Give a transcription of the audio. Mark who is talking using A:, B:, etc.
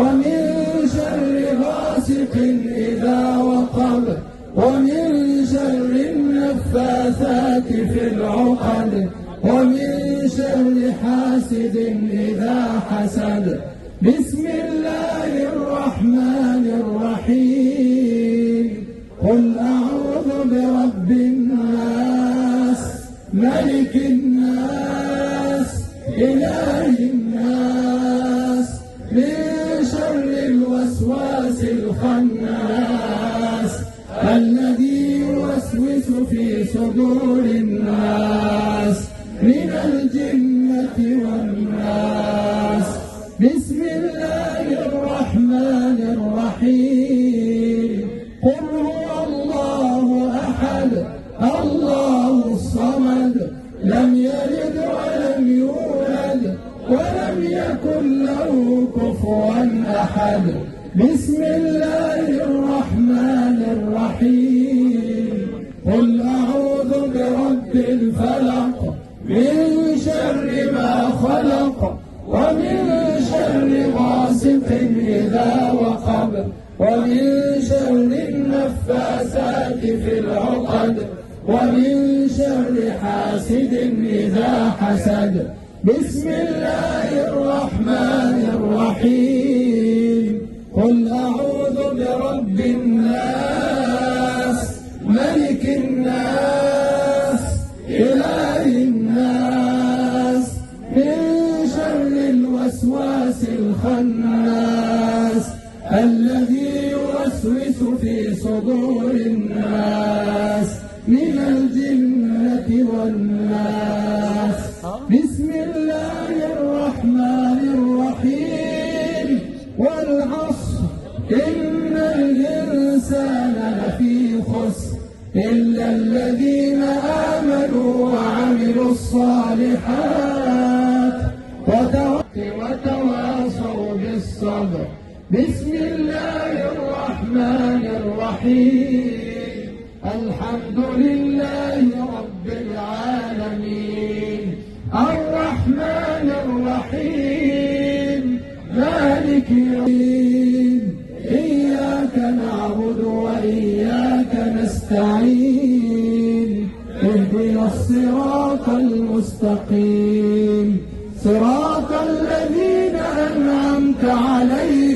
A: ومن شر غاسق إذا وقب، ومن شر النفاثات في العقد، ومن شر حاسد إذا حسد. بسم الله الرحمن الرحيم. قل أعوذ برب الناس، ملك الناس، إله الناس، من شر الوسواس الخناس الذي يوسوس في صدور الناس من الجنة والناس. بسم الله الرحمن الرحيم. قل هو الله أحد، الله الصمد، لم يلد ولم يولد ولم يكن له كفوا أحد. بسم الله الرحمن الرحيم. قل أعوذ برب الفلق، من شر ما خلق، ومن شر غاسق إذا وقب، ومن شر النفاثات في العقد، ومن شر حاسد إذا حسد. بسم الله الرحمن الرحيم. قل أعوذ برب الناس، ملك الناس، إله الناس، من شر الوسواس الخناس الذي يوسوس في صدور الناس من الجنة والناس. بسم الله الرحمن الرحيم. والعصر، إن الإنسان لفي خسر إلا الذين آمنوا وعملوا الصالحات وتواصوا بالصبر. بسم الله الرحمن الرحيم. الحمد لله رب العالمين، الرحمن الرحيم، مالك يوم الدين. إياك نعبد وإياك نستعين. اهدنا الصراط المستقيم، صراط الذين أنعمت عليهم